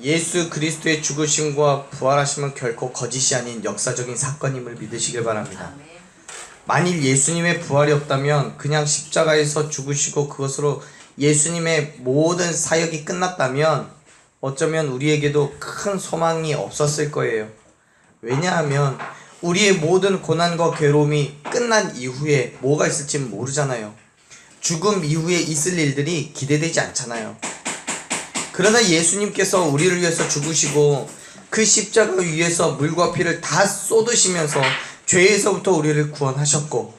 예수 그리스도의 죽으심과 부활하심은 결코 거짓이 아닌 역사적인 사건임을 믿으시길 바랍니다. 만일 예수님의 부활이 없다면 그냥 십자가에서 죽으시고 그것으로 예수님의 모든 사역이 끝났다면 어쩌면 우리에게도 큰 소망이 없었을 거예요. 왜냐하면 우리의 모든 고난과 괴로움이 끝난 이후에 뭐가 있을지 모르잖아요. 죽음 이후에 있을 일들이 기대되지 않잖아요. 그러나 예수님께서 우리를 위해서 죽으시고 그 십자가 위에서 물과 피를 다 쏟으시면서 죄에서부터 우리를 구원하셨고,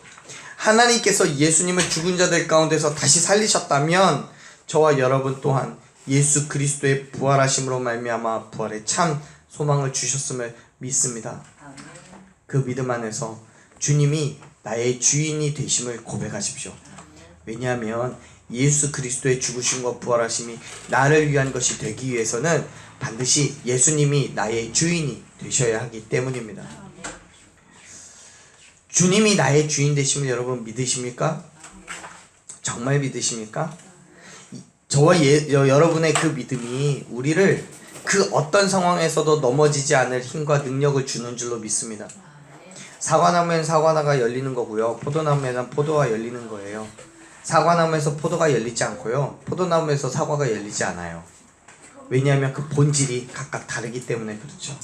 하나님께서 예수님을 죽은 자들 가운데서 다시 살리셨다면 저와 여러분 또한 예수 그리스도의 부활하심으로 말미암아 부활의 참 소망을 주셨음을 믿습니다. 그 믿음 안에서 주님이 나의 주인이 되심을 고백하십시오. 왜냐하면 예수 그리스도의 죽으심과 부활하심이 나를 위한 것이 되기 위해서는 반드시 예수님이 나의 주인이 되셔야 하기 때문입니다. 주님이 나의 주인 되심을 여러분 믿으십니까? 정말 믿으십니까? 저와 여러분의 그 믿음이 우리를 그 어떤 상황에서도 넘어지지 않을 힘과 능력을 주는 줄로 믿습니다. 사과나무엔 사과나가 열리는 거고요, 포도나무에는 포도가 열리는 거예요. 사과나무에서 포도가 열리지 않고요, 포도나무에서 사과가 열리지 않아요. 왜냐하면 그 본질이 각각 다르기 때문에 그렇죠.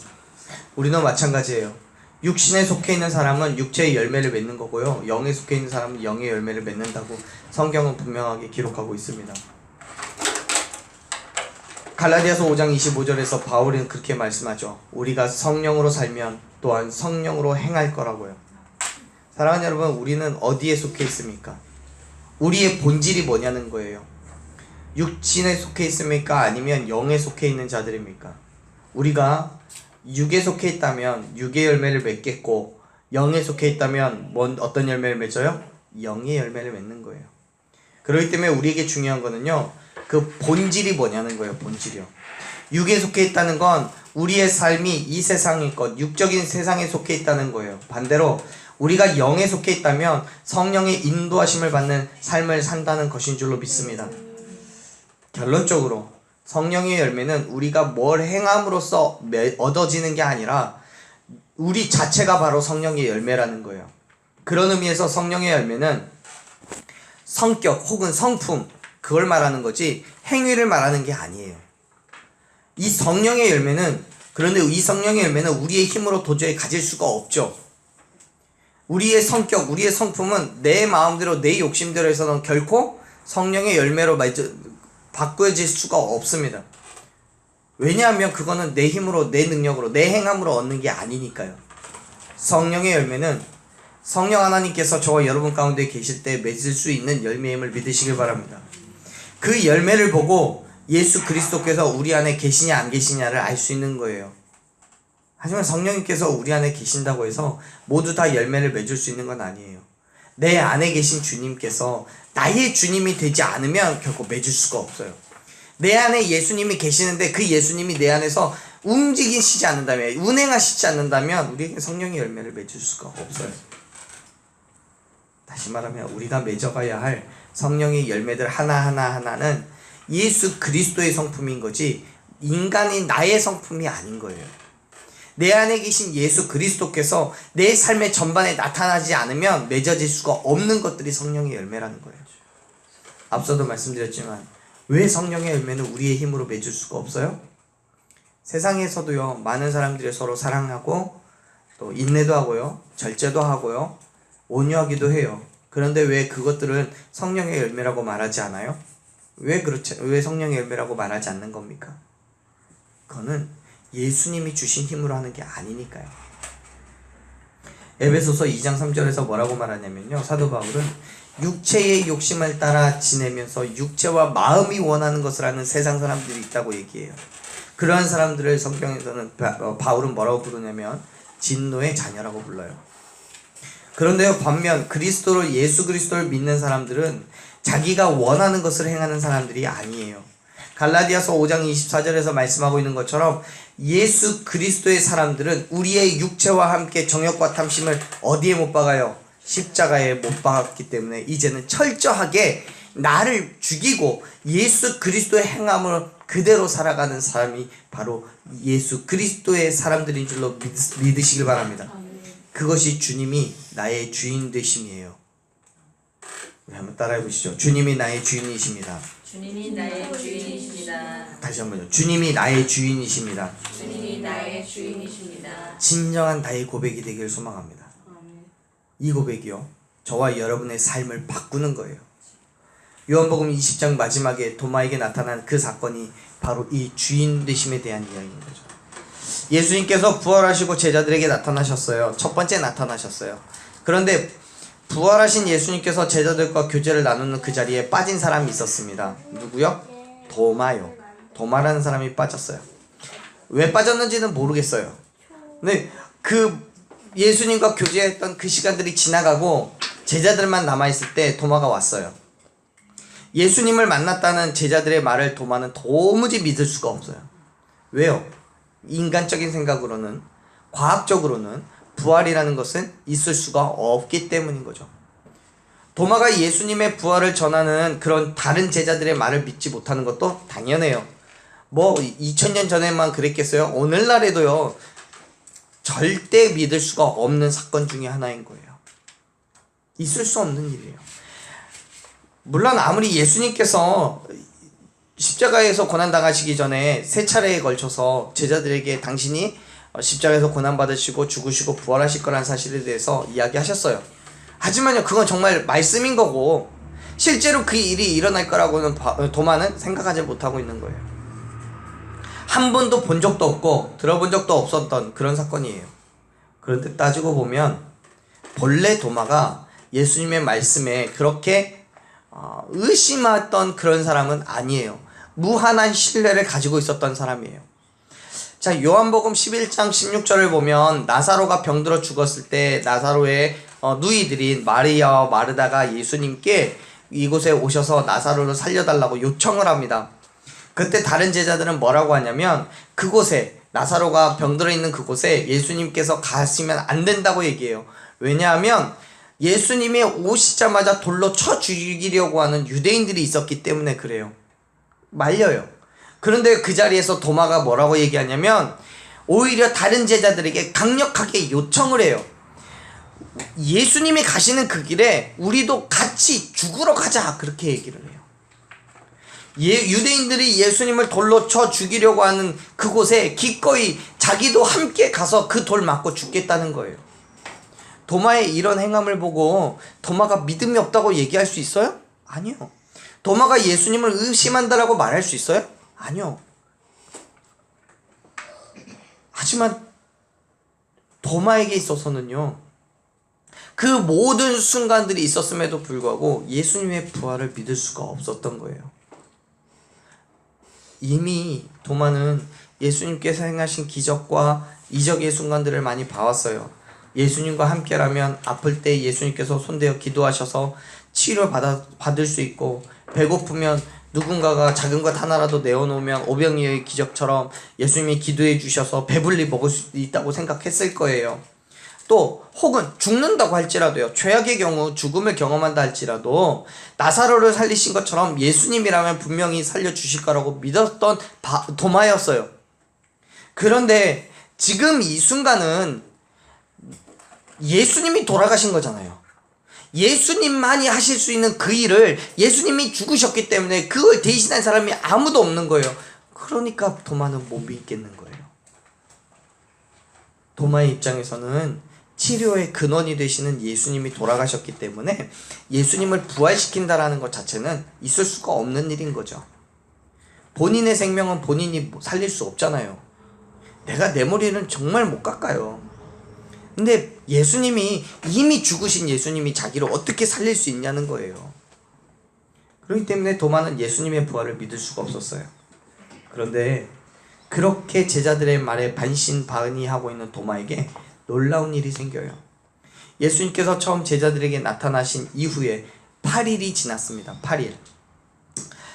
우리도 마찬가지예요. 육신에 속해 있는 사람은 육체의 열매를 맺는 거고요, 영에 속해 있는 사람은 영의 열매를 맺는다고 성경은 분명하게 기록하고 있습니다. 갈라디아서 5장 25절에서 바울은 그렇게 말씀하죠. 우리가 성령으로 살면 또한 성령으로 행할 거라고요. 사랑하는 여러분, 우리는 어디에 속해 있습니까? 우리의 본질이 뭐냐는 거예요. 육신에 속해 있습니까? 아니면 영에 속해 있는 자들입니까? 우리가 육에 속해 있다면 육의 열매를 맺겠고, 영에 속해 있다면 어떤 열매를 맺어요? 영의 열매를 맺는 거예요. 그렇기 때문에 우리에게 중요한 거는요, 그 본질이 뭐냐는 거예요. 본질이요. 육에 속해 있다는 건 우리의 삶이 이 세상의 것, 육적인 세상에 속해 있다는 거예요. 반대로 우리가 영에 속해 있다면 성령의 인도하심을 받는 삶을 산다는 것인 줄로 믿습니다. 결론적으로 성령의 열매는 우리가 뭘 행함으로써 얻어지는 게 아니라 우리 자체가 바로 성령의 열매라는 거예요. 그런 의미에서 성령의 열매는 성격 혹은 성품, 그걸 말하는 거지 행위를 말하는 게 아니에요. 이 성령의 열매는, 그런데 이 성령의 열매는 우리의 힘으로 도저히 가질 수가 없죠. 우리의 성격, 우리의 성품은 내 마음대로 내 욕심대로 해서는 결코 성령의 열매로 바꿔질 수가 없습니다. 왜냐하면 그거는 내 힘으로, 내 능력으로, 내 행함으로 얻는 게 아니니까요. 성령의 열매는 성령 하나님께서 저와 여러분 가운데 계실 때 맺을 수 있는 열매임을 믿으시길 바랍니다. 그 열매를 보고 예수 그리스도께서 우리 안에 계시냐 안 계시냐를 알 수 있는 거예요. 하지만 성령님께서 우리 안에 계신다고 해서 모두 다 열매를 맺을 수 있는 건 아니에요. 내 안에 계신 주님께서 나의 주님이 되지 않으면 결코 맺을 수가 없어요. 내 안에 예수님이 계시는데 그 예수님이 내 안에서 움직이시지 않는다면, 운행하시지 않는다면 우리에게 성령의 열매를 맺을 수가 없어요. 다시 말하면 우리가 맺어가야 할 성령의 열매들 하나하나는 예수 그리스도의 성품인 거지 인간인 나의 성품이 아닌 거예요. 내 안에 계신 예수 그리스도께서 내 삶의 전반에 나타나지 않으면 맺어질 수가 없는 것들이 성령의 열매라는 거예요. 앞서도 말씀드렸지만 왜 성령의 열매는 우리의 힘으로 맺을 수가 없어요? 세상에서도요, 많은 사람들이 서로 사랑하고 또 인내도 하고요, 절제도 하고요, 온유하기도 해요. 그런데 왜 그것들은 성령의 열매라고 말하지 않아요? 왜 성령의 열매라고 말하지 않는 겁니까? 그거는 예수님이 주신 힘으로 하는 게 아니니까요. 에베소서 2장 3절에서 뭐라고 말하냐면요, 사도 바울은 육체의 욕심을 따라 지내면서 육체와 마음이 원하는 것을 하는 세상 사람들이 있다고 얘기해요. 그러한 사람들을 성경에서는 바울은 뭐라고 부르냐면 진노의 자녀라고 불러요. 그런데요, 반면 예수 그리스도를 믿는 사람들은 자기가 원하는 것을 행하는 사람들이 아니에요. 갈라디아서 5장 24절에서 말씀하고 있는 것처럼 예수 그리스도의 사람들은 우리의 육체와 함께 정욕과 탐심을 어디에 못 박아요? 십자가에 못 박았기 때문에 이제는 철저하게 나를 죽이고 예수 그리스도의 행함을 그대로 살아가는 사람이 바로 예수 그리스도의 사람들인 줄로 믿으시길 바랍니다. 그것이 주님이 나의 주인 되심이에요. 우리 한번 따라해 보시죠. 주님이 나의 주인이십니다. 주님이 나의 주인이십니다. 다시 한번요. 주님이 나의 주인이십니다. 주님이 나의 주인이십니다. 진정한 나의 고백이 되길 소망합니다. 이 고백이요, 저와 여러분의 삶을 바꾸는 거예요. 요한복음 20장 마지막에 도마에게 나타난 그 사건이 바로 이 주인 되심에 대한 이야기인 거죠. 예수님께서 부활하시고 제자들에게 나타나셨어요. 첫 번째 나타나셨어요. 그런데 부활하신 예수님께서 제자들과 교제를 나누는 그 자리에 빠진 사람이 있었습니다. 누구요? 도마요. 도마라는 사람이 빠졌어요. 왜 빠졌는지는 모르겠어요. 근데 그 예수님과 교제했던 그 시간들이 지나가고 제자들만 남아있을 때 도마가 왔어요. 예수님을 만났다는 제자들의 말을 도마는 도무지 믿을 수가 없어요. 왜요? 인간적인 생각으로는, 과학적으로는 부활이라는 것은 있을 수가 없기 때문인 거죠. 도마가 예수님의 부활을 전하는 그런 다른 제자들의 말을 믿지 못하는 것도 당연해요. 뭐 2000년 전에만 그랬겠어요? 오늘날에도요, 절대 믿을 수가 없는 사건 중에 하나인 거예요. 있을 수 없는 일이에요. 물론 아무리 예수님께서 십자가에서 고난당하시기 전에 3차례에 걸쳐서 제자들에게 당신이 십자가에서 고난받으시고 죽으시고 부활하실 거라는 사실에 대해서 이야기하셨어요. 하지만요, 그건 정말 말씀인 거고 실제로 그 일이 일어날 거라고는 도마는 생각하지 못하고 있는 거예요. 한 번도 본 적도 없고 들어본 적도 없었던 그런 사건이에요. 그런데 따지고 보면 본래 도마가 예수님의 말씀에 그렇게 의심했던 그런 사람은 아니에요. 무한한 신뢰를 가지고 있었던 사람이에요. 자, 요한복음 11장 16절을 보면 나사로가 병들어 죽었을 때 나사로의 누이들인 마리아와 마르다가 예수님께 이곳에 오셔서 나사로를 살려달라고 요청을 합니다. 그때 다른 제자들은 뭐라고 하냐면 그곳에, 나사로가 병들어 있는 그곳에 예수님께서 가시면 안 된다고 얘기해요. 왜냐하면 예수님이 오시자마자 돌로 쳐 죽이려고 하는 유대인들이 있었기 때문에 그래요. 말려요. 그런데 그 자리에서 도마가 뭐라고 얘기하냐면 오히려 다른 제자들에게 강력하게 요청을 해요. 예수님이 가시는 그 길에 우리도 같이 죽으러 가자, 그렇게 얘기를 해요. 유대인들이 예수님을 돌로 쳐 죽이려고 하는 그곳에 기꺼이 자기도 함께 가서 그 돌 맞고 죽겠다는 거예요. 도마의 이런 행함을 보고 도마가 믿음이 없다고 얘기할 수 있어요? 아니요. 도마가 예수님을 의심한다라고 말할 수 있어요? 아니요. 하지만 도마에게 있어서는요, 그 모든 순간들이 있었음에도 불구하고 예수님의 부활을 믿을 수가 없었던 거예요. 이미 도마는 예수님께서 행하신 기적과 이적의 순간들을 많이 봐왔어요. 예수님과 함께라면 아플 때 예수님께서 손대어 기도하셔서 치료 받을 수 있고, 배고프면 누군가가 작은 것 하나라도 내어놓으면 오병이어의 기적처럼 예수님이 기도해 주셔서 배불리 먹을 수 있다고 생각했을 거예요. 또 혹은 죽는다고 할지라도요, 최악의 경우 죽음을 경험한다 할지라도 나사로를 살리신 것처럼 예수님이라면 분명히 살려주실 거라고 믿었던 도마였어요. 그런데 지금 이 순간은 예수님이 돌아가신 거잖아요. 예수님만이 하실 수 있는 그 일을 예수님이 죽으셨기 때문에 그걸 대신한 사람이 아무도 없는 거예요. 그러니까 도마는 못 믿겠는 거예요. 도마의 입장에서는 치료의 근원이 되시는 예수님이 돌아가셨기 때문에 예수님을 부활시킨다라는 것 자체는 있을 수가 없는 일인 거죠. 본인의 생명은 본인이 살릴 수 없잖아요. 내가 내 머리는 정말 못 깎아요. 근데 예수님이, 이미 죽으신 예수님이 자기를 어떻게 살릴 수 있냐는 거예요. 그렇기 때문에 도마는 예수님의 부활을 믿을 수가 없었어요. 그런데 그렇게 제자들의 말에 반신반의하고 있는 도마에게 놀라운 일이 생겨요. 예수님께서 처음 제자들에게 나타나신 이후에 8일이 지났습니다. 8일.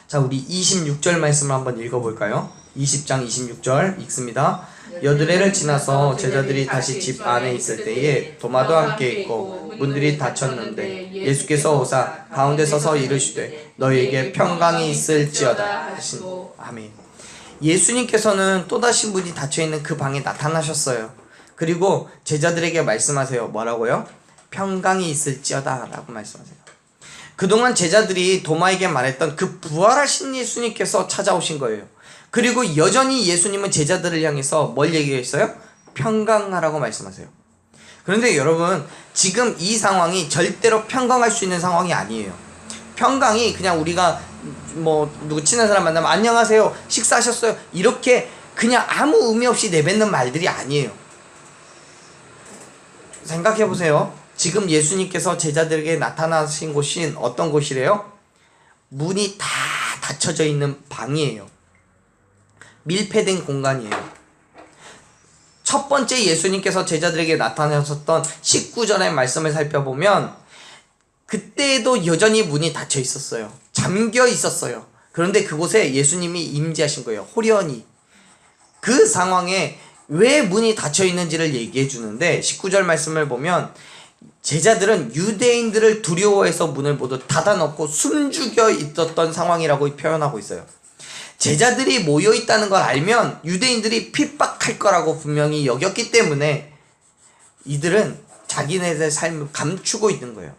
자, 우리 26절 말씀을 한번 읽어볼까요? 20장 26절 읽습니다. 여드레를 지나서 제자들이 다시 집 안에 있을 때에 도마도 함께 있고 문들이 닫혔는데 예수께서 오사 가운데 서서 이르시되 너희에게 평강이 있을지어다 하신. 아멘. 예수님께서는 또다시 문이 닫혀있는 그 방에 나타나셨어요. 그리고 제자들에게 말씀하세요. 뭐라고요? 평강이 있을지어다 라고 말씀하세요. 그동안 제자들이 도마에게 말했던 그 부활하신 예수님께서 찾아오신 거예요. 그리고 여전히 예수님은 제자들을 향해서 뭘 얘기했어요? 평강하라고 말씀하세요. 그런데 여러분, 지금 이 상황이 절대로 평강할 수 있는 상황이 아니에요. 평강이 그냥 우리가 누구 친한 사람 만나면 안녕하세요, 식사하셨어요, 이렇게 그냥 아무 의미 없이 내뱉는 말들이 아니에요. 생각해보세요. 지금 예수님께서 제자들에게 나타나신 곳인 어떤 곳이래요? 문이 다 닫혀져 있는 방이에요. 밀폐된 공간이에요. 첫 번째 예수님께서 제자들에게 나타나셨던 19절의 말씀을 살펴보면 그때에도 여전히 문이 닫혀 있었어요. 잠겨 있었어요. 그런데 그곳에 예수님이 임재하신 거예요. 호련히. 그 상황에 왜 문이 닫혀 있는지를 얘기해 주는데 19절 말씀을 보면 제자들은 유대인들을 두려워해서 문을 모두 닫아놓고 숨죽여 있었던 상황이라고 표현하고 있어요. 제자들이 모여 있다는 걸 알면 유대인들이 핍박할 거라고 분명히 여겼기 때문에 이들은 자기네들의 삶을 감추고 있는 거예요.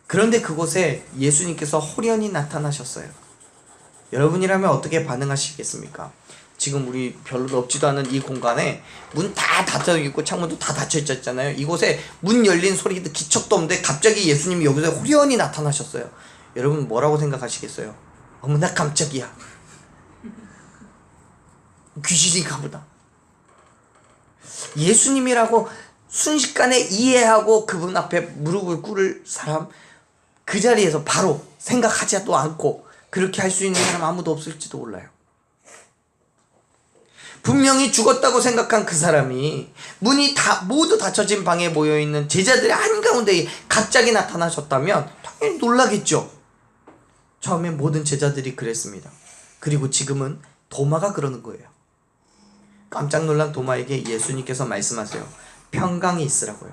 그런데 그곳에 예수님께서 호련히 나타나셨어요. 여러분이라면 어떻게 반응하시겠습니까? 지금 우리 별로 넓지도 않은 이 공간에 문 다 닫혀 있고 창문도 다 닫혀 있잖아요. 이곳에 문 열린 소리도 기척도 없는데 갑자기 예수님이 여기서 호련히 나타나셨어요. 여러분 뭐라고 생각하시겠어요? 어머나 깜짝이야, 귀신인가 보다. 예수님이라고 순식간에 이해하고 그분 앞에 무릎을 꿇을 사람, 그 자리에서 바로 생각하지도 않고 그렇게 할 수 있는 사람 아무도 없을지도 몰라요. 분명히 죽었다고 생각한 그 사람이 문이 다 모두 닫혀진 방에 모여있는 제자들의 한가운데 갑자기 나타나셨다면 당연히 놀라겠죠. 처음에 모든 제자들이 그랬습니다. 그리고 지금은 도마가 그러는 거예요. 깜짝 놀란 도마에게 예수님께서 말씀하세요. 평강이 있으라고요.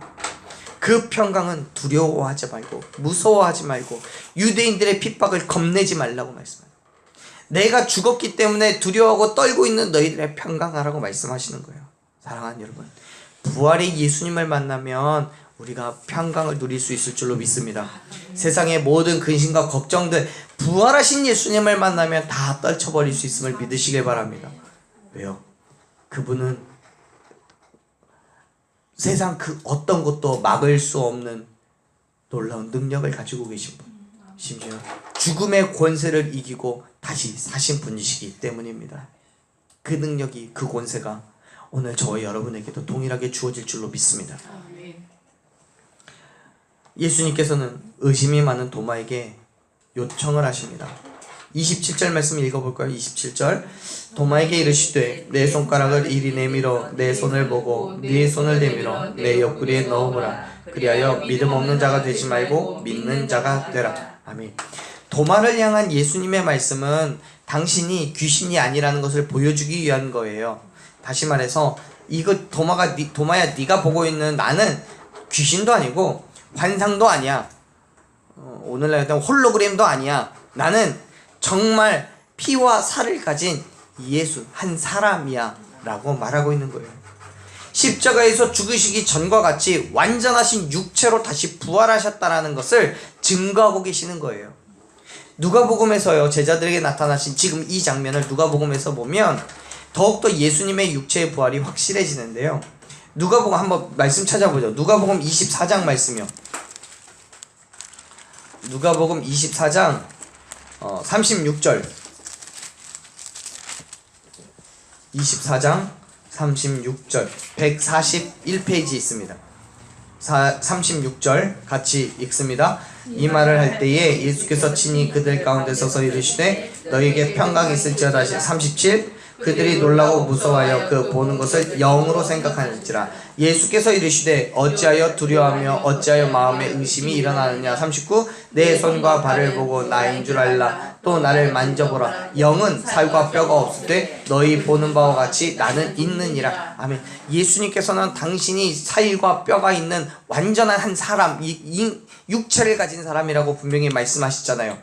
그 평강은 두려워하지 말고 무서워하지 말고 유대인들의 핍박을 겁내지 말라고 말씀하세요. 내가 죽었기 때문에 두려워하고 떨고 있는 너희들의 평강하라고 말씀하시는 거예요. 사랑하는 여러분, 부활의 예수님을 만나면 우리가 평강을 누릴 수 있을 줄로 믿습니다. 세상의 모든 근심과 걱정들 부활하신 예수님을 만나면 다 떨쳐버릴 수 있음을 믿으시길 바랍니다. 왜요? 그분은 세상 그 어떤 것도 막을 수 없는 놀라운 능력을 가지고 계신 분, 심지어 죽음의 권세를 이기고 다시 사신 분이시기 때문입니다. 그 능력이, 그 권세가 오늘 저와 여러분에게도 동일하게 주어질 줄로 믿습니다. 예수님께서는 의심이 많은 도마에게 요청을 하십니다. 27절 말씀 읽어볼까요? 27절. 도마에게 이르시되 내 손가락을 이리 내밀어 내 손을 보고 네 손을 내밀어 내 옆구리에 넣어보라. 그리하여 믿음 없는 자가 되지 말고 믿는 자가 되라. 아멘. 도마를 향한 예수님의 말씀은 당신이 귀신이 아니라는 것을 보여주기 위한 거예요. 다시 말해서 이거 도마야, 네가 보고 있는 나는 귀신도 아니고 환상도 아니야. 오늘날 했던 홀로그램도 아니야. 나는 정말 피와 살을 가진 예수, 한 사람이야 라고 말하고 있는 거예요. 십자가에서 죽으시기 전과 같이 완전하신 육체로 다시 부활하셨다라는 것을 증거하고 계시는 거예요. 누가복음에서요, 제자들에게 나타나신 지금 이 장면을 누가복음에서 보면 더욱더 예수님의 육체의 부활이 확실해지는데요. 누가복음 한번 말씀 찾아보죠. 누가복음 24장 말씀이요. 누가복음 24장 36절. 24장 36절 141페이지 있습니다. 36절 같이 읽습니다. 이 말을 할 때에 예수께서 친히 그들 가운데 서서 이르시되 너희에게 평강이 있을지어다. 37 그들이 놀라고 무서워하여 그 보는 것을 영으로 생각하는지라. 예수께서 이르시되 어찌하여 두려워하며 어찌하여 마음에 의심이 일어나느냐. 39 내 손과 발을 보고 나인 줄 알라. 또 나를 만져보라. 영은 살과 뼈가 없을 때 너희 보는 바와 같이 나는 있느니라. 아멘. 예수님께서는 당신이 살과 뼈가 있는 완전한 한 사람, 이 육체를 가진 사람이라고 분명히 말씀하셨잖아요.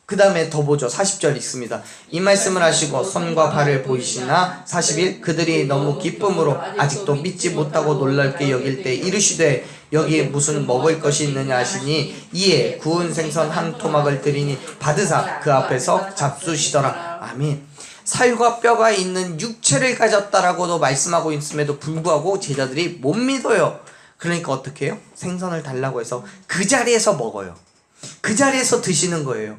그 다음에 더 보죠. 40절 읽습니다. 이 말씀을 하시고 손과 발을 보이시나 41 그들이 너무 기쁨으로 아직도 믿지 못하고 놀랍게 여길 때 이르시되 여기 무슨 먹을 것이 있느냐 하시니 이에 구운 생선 한 토막을 드리니 받으사 그 앞에서 잡수시더라. 아멘. 살과 뼈가 있는 육체를 가졌다라고도 말씀하고 있음에도 불구하고 제자들이 못 믿어요. 그러니까 어떻게 해요? 생선을 달라고 해서 그 자리에서 먹어요. 그 자리에서 드시는 거예요.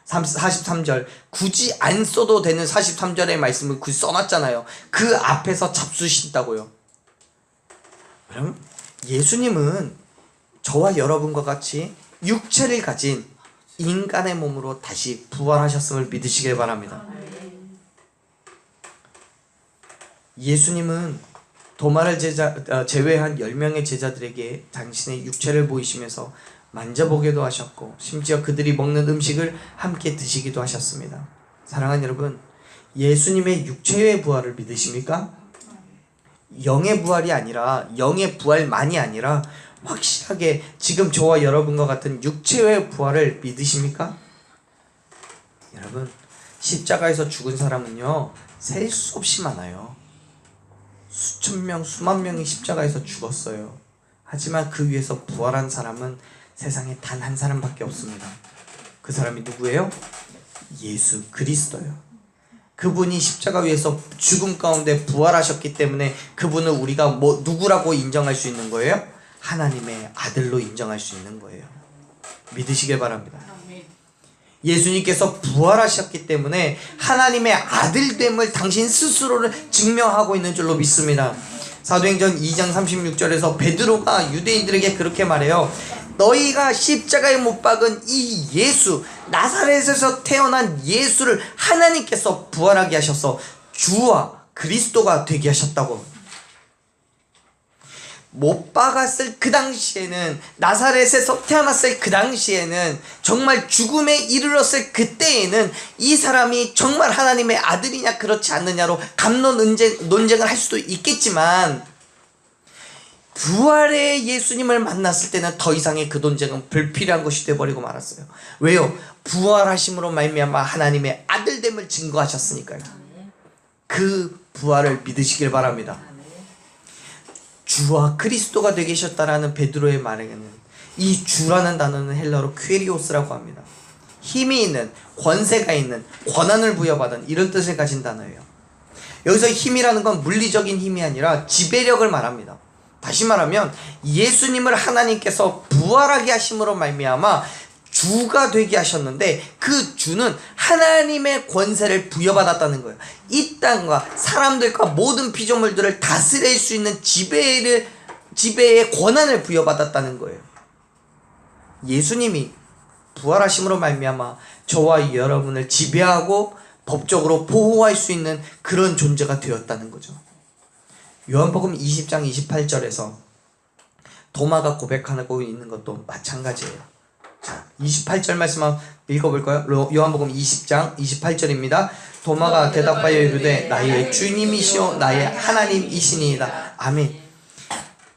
43절 굳이 안 써도 되는 43절의 말씀을 굳이 써놨잖아요. 그 앞에서 잡수신다고요. 그럼 예수님은 저와 여러분과 같이 육체를 가진 인간의 몸으로 다시 부활하셨음을 믿으시길 바랍니다. 예수님은 도마를 제외한 10명의 제자들에게 당신의 육체를 보이시면서 만져보기도 하셨고 심지어 그들이 먹는 음식을 함께 드시기도 하셨습니다. 사랑하는 여러분, 예수님의 육체의 부활을 믿으십니까? 영의 부활이 아니라, 영의 부활만이 아니라 확실하게 지금 저와 여러분과 같은 육체의 부활을 믿으십니까? 여러분, 십자가에서 죽은 사람은요 셀 수 없이 많아요. 수천 명, 수만 명이 십자가에서 죽었어요. 하지만 그 위에서 부활한 사람은 세상에 단 한 사람밖에 없습니다. 그 사람이 누구예요? 예수 그리스도요. 그분이 십자가 위에서 죽음 가운데 부활하셨기 때문에 그분을 우리가 누구라고 인정할 수 있는 거예요? 하나님의 아들로 인정할 수 있는 거예요. 믿으시길 바랍니다. 예수님께서 부활하셨기 때문에 하나님의 아들됨을 당신 스스로를 증명하고 있는 줄로 믿습니다. 사도행전 2장 36절에서 베드로가 유대인들에게 그렇게 말해요. 너희가 십자가에 못 박은 이 예수, 나사렛에서 태어난 예수를 하나님께서 부활하게 하셔서 주와 그리스도가 되게 하셨다고. 못 박았을 그 당시에는, 나사렛에서 태어났을 그 당시에는, 정말 죽음에 이르렀을 그때에는 이 사람이 정말 하나님의 아들이냐 그렇지 않느냐로 논쟁을 할 수도 있겠지만, 부활의 예수님을 만났을 때는 더 이상의 그 논쟁은 불필요한 것이 되어버리고 말았어요. 왜요? 부활하심으로 말미암아 하나님의 아들됨을 증거하셨으니까요. 그 부활을 믿으시길 바랍니다. 주와 그리스도가 되게 하셨다라는 베드로의 말에는 이 주라는 단어는 헬라어로 퀴리오스라고 합니다. 힘이 있는, 권세가 있는, 권한을 부여받은 이런 뜻을 가진 단어예요. 여기서 힘이라는 건 물리적인 힘이 아니라 지배력을 말합니다. 다시 말하면 예수님을 하나님께서 부활하게 하심으로 말미암아 주가 되게 하셨는데 그 주는 하나님의 권세를 부여받았다는 거예요. 이 땅과 사람들과 모든 피조물들을 다스릴 수 있는 지배의 권한을 부여받았다는 거예요. 예수님이 부활하심으로 말미암아 저와 여러분을 지배하고 법적으로 보호할 수 있는 그런 존재가 되었다는 거죠. 요한복음 20장 28절에서 도마가 고백하고 있는 것도 마찬가지예요. 자, 28절 말씀 한번 읽어볼까요? 요한복음 20장 28절입니다. 도마가 대답하여 이르되 나의 주님이시오 나의 하나님이시니이다. 아멘.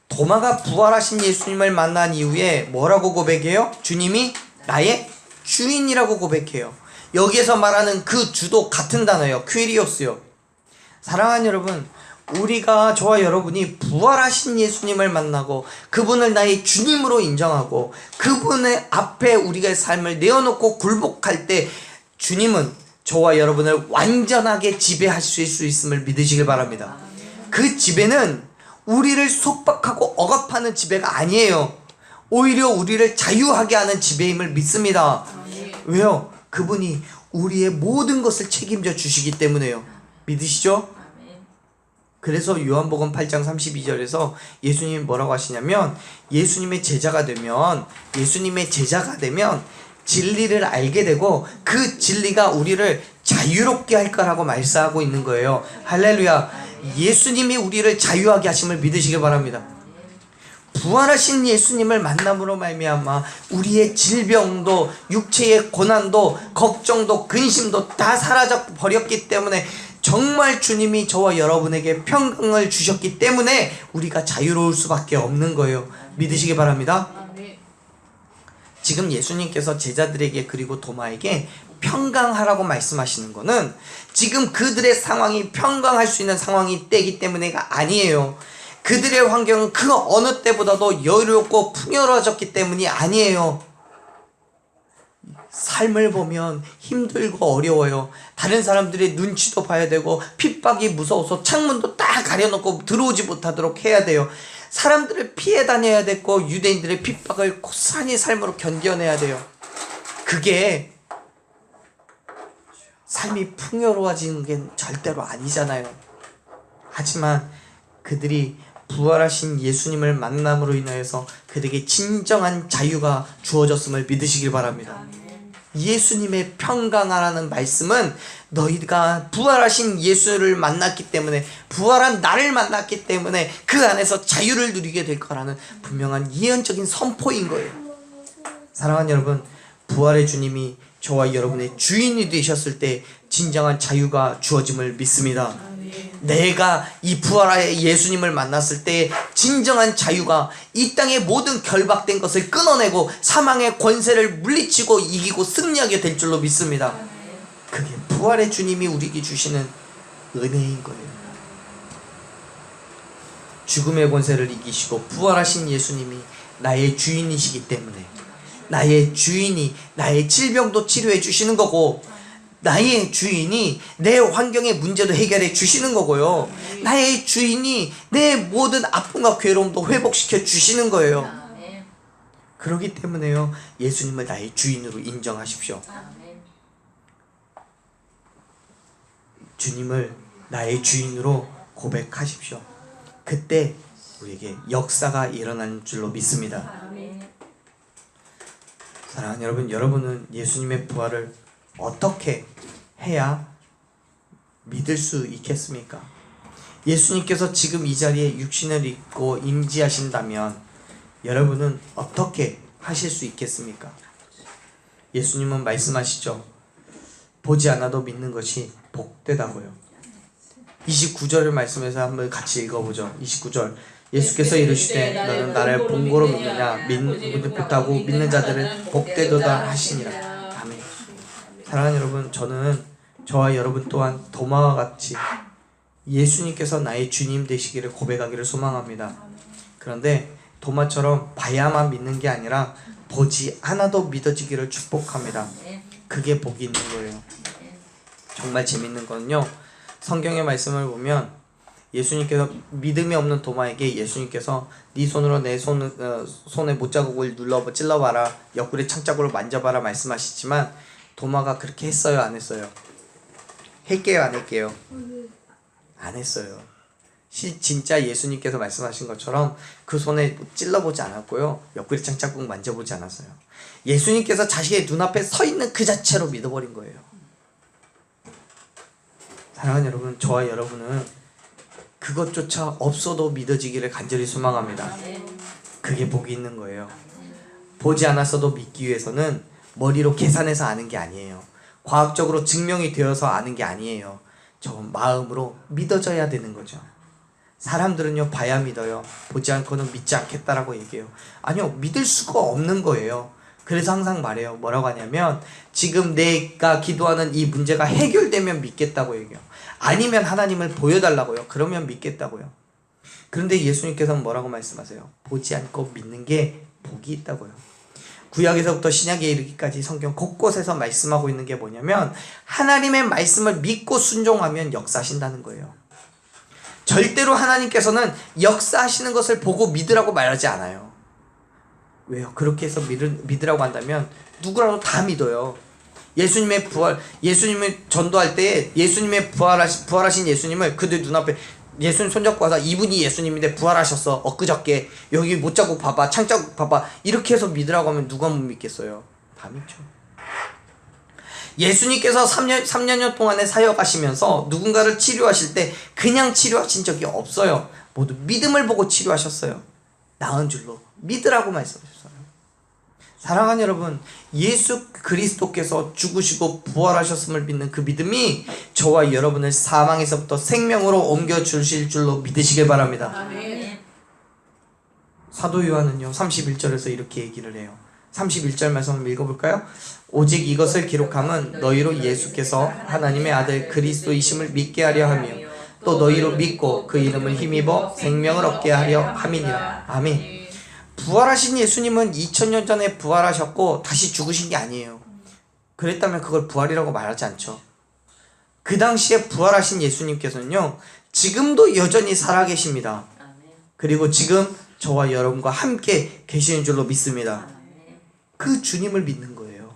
도마가 부활하신 예수님을 만난 이후에 뭐라고 고백해요? 주님이 나의 주인이라고 고백해요. 여기에서 말하는 그 주도 같은 단어예요. 퀴리오스요. 사랑하는 여러분, 우리가, 저와 여러분이 부활하신 예수님을 만나고 그분을 나의 주님으로 인정하고 그분의 앞에 우리의 삶을 내어놓고 굴복할 때 주님은 저와 여러분을 완전하게 지배하실 수 있음을 믿으시길 바랍니다. 그 지배는 우리를 속박하고 억압하는 지배가 아니에요. 오히려 우리를 자유하게 하는 지배임을 믿습니다. 왜요? 그분이 우리의 모든 것을 책임져 주시기 때문에요. 믿으시죠? 그래서 요한복음 8장 32절에서 예수님이 뭐라고 하시냐면 예수님의 제자가 되면 진리를 알게 되고 그 진리가 우리를 자유롭게 할 거라고 말씀하고 있는 거예요. 할렐루야. 예수님이 우리를 자유하게 하심을 믿으시기 바랍니다. 부활하신 예수님을 만남으로 말미암아 우리의 질병도, 육체의 고난도, 걱정도, 근심도 다 사라져 버렸기 때문에 정말 주님이 저와 여러분에게 평강을 주셨기 때문에 우리가 자유로울 수밖에 없는 거예요. 믿으시기 바랍니다. 지금 예수님께서 제자들에게 그리고 도마에게 평강하라고 말씀하시는 거는 지금 그들의 상황이 평강할 수 있는 상황이 때기 때문에가 아니에요. 그들의 환경은 그 어느 때보다도 여유롭고 풍요로워졌기 때문이 아니에요. 삶을 보면 힘들고 어려워요. 다른 사람들의 눈치도 봐야 되고 핍박이 무서워서 창문도 딱 가려놓고 들어오지 못하도록 해야 돼요. 사람들을 피해 다녀야 되고 유대인들의 핍박을 고스란히 삶으로 견뎌내야 돼요. 그게 삶이 풍요로워지는 게 절대로 아니잖아요. 하지만 그들이 부활하신 예수님을 만남으로 인하여서 그들에게 진정한 자유가 주어졌음을 믿으시길 바랍니다. 예수님의 평강하라는 말씀은 너희가 부활하신 예수를 만났기 때문에, 부활한 나를 만났기 때문에 그 안에서 자유를 누리게 될 거라는 분명한 예언적인 선포인 거예요. 사랑하는 여러분, 부활의 주님이 저와 여러분의 주인이 되셨을 때 진정한 자유가 주어짐을 믿습니다. 내가 이 부활의 예수님을 만났을 때 진정한 자유가 이 땅의 모든 결박된 것을 끊어내고 사망의 권세를 물리치고 이기고 승리하게 될 줄로 믿습니다. 그게 부활의 주님이 우리에게 주시는 은혜인 거예요. 죽음의 권세를 이기시고 부활하신 예수님이 나의 주인이시기 때문에 나의 주인이 나의 질병도 치료해 주시는 거고, 나의 주인이 내 환경의 문제도 해결해 주시는 거고요. 나의 주인이 내 모든 아픔과 괴로움도 회복시켜 주시는 거예요. 그렇기 때문에요, 예수님을 나의 주인으로 인정하십시오. 주님을 나의 주인으로 고백하십시오. 그때 우리에게 역사가 일어나는 줄로 믿습니다. 사랑하는 여러분, 여러분은 예수님의 부활을 어떻게 해야 믿을 수 있겠습니까? 예수님께서 지금 이 자리에 육신을 입고 임재하신다면 여러분은 어떻게 하실 수 있겠습니까? 예수님은 말씀하시죠. 보지 않아도 믿는 것이 복되다고요. 29절을 말씀해서 한번 같이 읽어보죠. 29절. 예수께서 이르시되 너는 나를 본고로 믿느냐, 믿다고 믿는 자들은 복되도다 하시니라. 아멘. 사랑하는 여러분, 저는 저와 여러분 또한 도마와 같이 예수님께서 나의 주님 되시기를 고백하기를 소망합니다. 그런데 도마처럼 봐야만 믿는 게 아니라 보지 않아도 믿어지기를 축복합니다. 그게 복이 있는 거예요. 정말 재밌는 건요, 성경의 말씀을 보면 예수님께서 믿음이 없는 도마에게 예수님께서 네 손으로 내 손의 못자국을 찔러봐라, 옆구리 창자국을 만져봐라 말씀하시지만 도마가 그렇게 했어요, 안 했어요? 할게요, 안 할게요? 안 했어요. 진짜 예수님께서 말씀하신 것처럼 그 손에 찔러보지 않았고요, 옆구리 창자국 만져보지 않았어요. 예수님께서 자신의 눈앞에 서 있는 그 자체로 믿어버린 거예요. 사랑하는 여러분, 저와 여러분은 그것조차 없어도 믿어지기를 간절히 소망합니다. 그게 복이 있는 거예요. 보지 않았어도 믿기 위해서는 머리로 계산해서 아는 게 아니에요. 과학적으로 증명이 되어서 아는 게 아니에요. 저 마음으로 믿어져야 되는 거죠. 사람들은요, 봐야 믿어요. 보지 않고는 믿지 않겠다라고 얘기해요. 아니요, 믿을 수가 없는 거예요. 그래서 항상 말해요. 뭐라고 하냐면 지금 내가 기도하는 이 문제가 해결되면 믿겠다고 얘기해요. 아니면 하나님을 보여달라고요. 그러면 믿겠다고요. 그런데 예수님께서는 뭐라고 말씀하세요? 보지 않고 믿는 게 복이 있다고요. 구약에서부터 신약에 이르기까지 성경 곳곳에서 말씀하고 있는 게 뭐냐면 하나님의 말씀을 믿고 순종하면 역사하신다는 거예요. 절대로 하나님께서는 역사하시는 것을 보고 믿으라고 말하지 않아요. 왜요? 그렇게 해서 믿으라고 한다면 누구라도 다 믿어요. 예수님의 부활, 예수님을 전도할 때 예수님의 부활하신 예수님을 그들 눈앞에 예수님 손잡고 와서 이분이 예수님인데 부활하셨어, 엊그저께 여기 못자국 봐봐, 창자국 봐봐, 이렇게 해서 믿으라고 하면 누가 못 믿겠어요? 다 믿죠. 예수님께서 3년 동안의 사역하시면서 누군가를 치료하실 때 그냥 치료하신 적이 없어요. 모두 믿음을 보고 치료하셨어요. 나은 줄로 믿으라고 말씀하셨어요. 사랑하는 여러분, 예수 그리스도께서 죽으시고 부활하셨음을 믿는 그 믿음이 저와 여러분을 사망에서부터 생명으로 옮겨주실 줄로 믿으시길 바랍니다. 아멘. 사도 요한은요 31절에서 이렇게 얘기를 해요. 31절 말씀 한번 읽어볼까요? 오직 이것을 기록함은 너희로 예수께서 하나님의 아들 그리스도이심을 믿게 하려 하며 또 너희로 믿고 그 이름을 힘입어 생명을 얻게 하려 함이니라. 아멘. 부활하신 예수님은 2000년 전에 부활하셨고 다시 죽으신 게 아니에요. 그랬다면 그걸 부활이라고 말하지 않죠. 그 당시에 부활하신 예수님께서는요, 지금도 여전히 살아계십니다. 그리고 지금 저와 여러분과 함께 계시는 줄로 믿습니다. 그 주님을 믿는 거예요.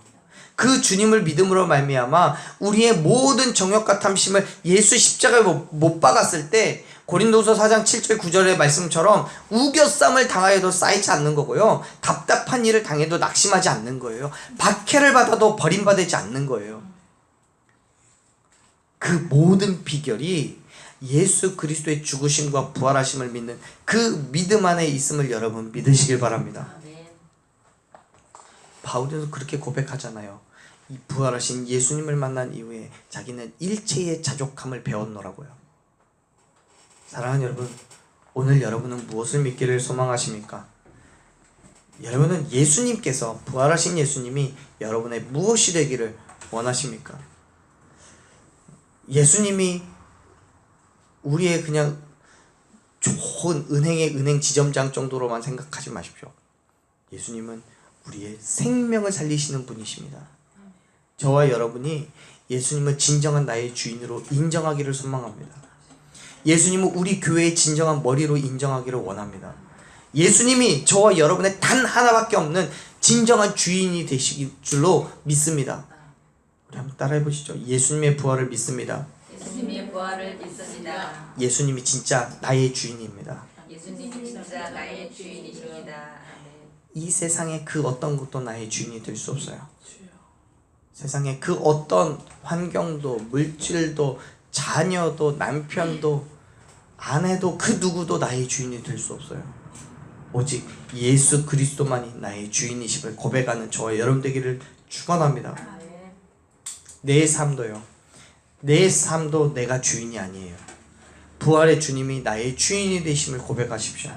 그 주님을 믿음으로 말미암아 우리의 모든 정욕과 탐심을 예수 십자가에 못 박았을 때 고린도서 4장 7절 9절의 말씀처럼 우겨쌈을 당하여도 쌓이지 않는 거고요. 답답한 일을 당해도 낙심하지 않는 거예요. 박해를 받아도 버림받지 않는 거예요. 그 모든 비결이 예수 그리스도의 죽으심과 부활하심을 믿는 그 믿음 안에 있음을 여러분 믿으시길 바랍니다. 바울은 그렇게 고백하잖아요. 이 부활하신 예수님을 만난 이후에 자기는 일체의 자족함을 배웠노라고요. 사랑하는 여러분, 오늘 여러분은 무엇을 믿기를 소망하십니까? 여러분은 예수님께서, 부활하신 예수님이 여러분의 무엇이 되기를 원하십니까? 예수님이 우리의 그냥 좋은 은행의 은행 지점장 정도로만 생각하지 마십시오. 예수님은 우리의 생명을 살리시는 분이십니다. 저와 여러분이 예수님을 진정한 나의 주인으로 인정하기를 소망합니다. 예수님은 우리 교회의 진정한 머리로 인정하기를 원합니다. 예수님이 저와 여러분의 단 하나밖에 없는 진정한 주인이 되실 줄로 믿습니다. 우리 한번 따라해 보시죠. 예수님의 부활을 믿습니다. 예수님의 부활을 믿습니다. 예수님이 진짜 나의 주인입니다. 예수님이 진짜 나의 주인이십니다. 이 세상의 그 어떤 것도 나의 주인이 될 수 없어요. 세상의 그 어떤 환경도, 물질도, 자녀도, 남편도, 아내도, 그 누구도 나의 주인이 될 수 없어요. 오직 예수 그리스도만이 나의 주인이심을 고백하는 저와 여러분 되기를 축원합니다. 내 삶도요. 내 삶도 내가 주인이 아니에요. 부활의 주님이 나의 주인이 되심을 고백하십시오.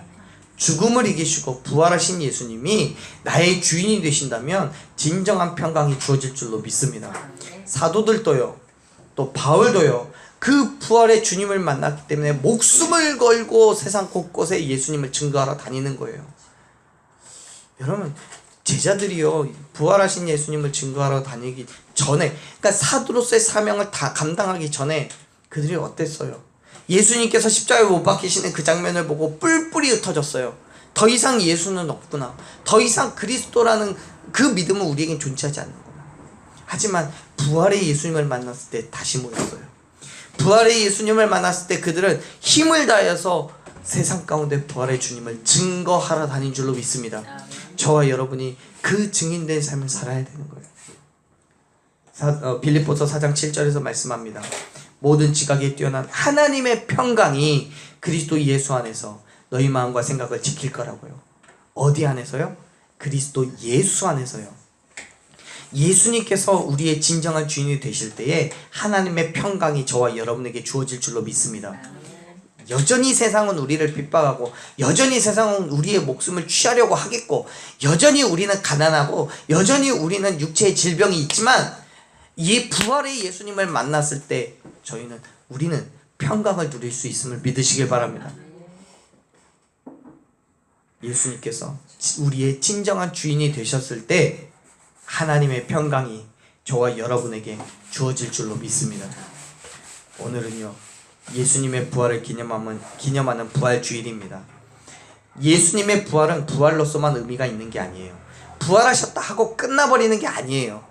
죽음을 이기시고 부활하신 예수님이 나의 주인이 되신다면 진정한 평강이 주어질 줄로 믿습니다. 사도들도요, 또 바울도요, 그 부활의 주님을 만났기 때문에 목숨을 걸고 세상 곳곳에 예수님을 증거하러 다니는 거예요. 여러분, 제자들이요, 부활하신 예수님을 증거하러 다니기 전에, 그러니까 사도로서의 사명을 다 감당하기 전에 그들이 어땠어요? 예수님께서 십자가에 못 박히시는 그 장면을 보고 뿔뿔이 흩어졌어요. 더 이상 예수는 없구나. 더 이상 그리스도라는 그 믿음은 우리에겐 존재하지 않는구나. 하지만 부활의 예수님을 만났을 때 다시 모였어요. 부활의 예수님을 만났을 때 그들은 힘을 다해서 세상 가운데 부활의 주님을 증거하러 다닌 줄로 믿습니다. 저와 여러분이 그 증인된 삶을 살아야 되는 거예요. 빌립보서 4장 7절에서 말씀합니다. 모든 지각에 뛰어난 하나님의 평강이 그리스도 예수 안에서 너희 마음과 생각을 지킬 거라고요. 어디 안에서요? 그리스도 예수 안에서요. 예수님께서 우리의 진정한 주인이 되실 때에 하나님의 평강이 저와 여러분에게 주어질 줄로 믿습니다. 여전히 세상은 우리를 핍박하고, 여전히 세상은 우리의 목숨을 취하려고 하겠고, 여전히 우리는 가난하고, 여전히 우리는 육체의 질병이 있지만, 이 부활의 예수님을 만났을 때 우리는 평강을 누릴 수 있음을 믿으시길 바랍니다. 예수님께서 우리의 진정한 주인이 되셨을 때 하나님의 평강이 저와 여러분에게 주어질 줄로 믿습니다. 오늘은요, 예수님의 부활을 기념하는 부활 주일입니다. 예수님의 부활은 부활로서만 의미가 있는 게 아니에요. 부활하셨다 하고 끝나버리는 게 아니에요.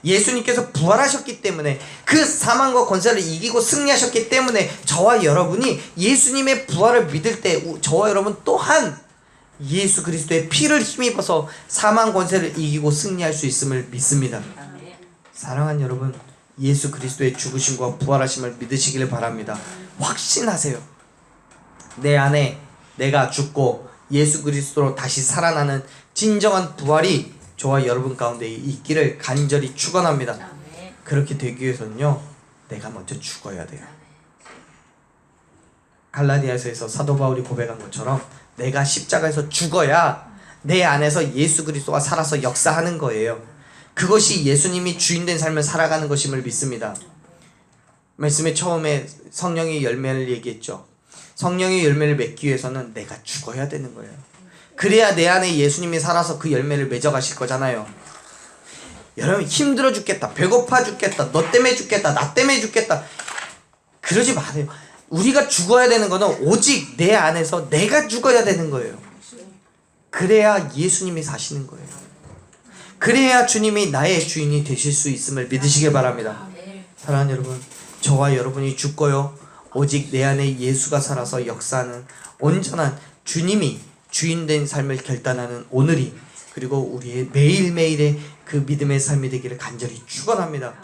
예수님께서 부활하셨기 때문에, 그 사망과 권세를 이기고 승리하셨기 때문에 저와 여러분이 예수님의 부활을 믿을 때 저와 여러분 또한 예수 그리스도의 피를 힘입어서 사망 권세를 이기고 승리할 수 있음을 믿습니다. 사랑하는 여러분, 예수 그리스도의 죽으심과 부활하심을 믿으시길 바랍니다. 확신하세요. 내 안에 내가 죽고 예수 그리스도로 다시 살아나는 진정한 부활이 저와 여러분 가운데 있기를 간절히 축원합니다. 그렇게 되기 위해서는요, 내가 먼저 죽어야 돼요. 갈라디아서에서 사도 바울이 고백한 것처럼 내가 십자가에서 죽어야 내 안에서 예수 그리스도가 살아서 역사하는 거예요. 그것이 예수님이 주인된 삶을 살아가는 것임을 믿습니다. 말씀의 처음에 성령의 열매를 얘기했죠. 성령의 열매를 맺기 위해서는 내가 죽어야 되는 거예요. 그래야 내 안에 예수님이 살아서 그 열매를 맺어가실 거잖아요. 여러분 힘들어 죽겠다, 배고파 죽겠다, 너 때문에 죽겠다, 나 때문에 죽겠다, 그러지 마세요. 우리가 죽어야 되는 거는 오직 내 안에서 내가 죽어야 되는 거예요. 그래야 예수님이 사시는 거예요. 그래야 주님이 나의 주인이 되실 수 있음을 믿으시길 바랍니다. 사랑하는 여러분, 저와 여러분이 죽고요, 오직 내 안에 예수가 살아서 역사하는 온전한 주님이 주인된 삶을 결단하는 오늘이, 그리고 우리의 매일매일의 그 믿음의 삶이 되기를 간절히 축원합니다.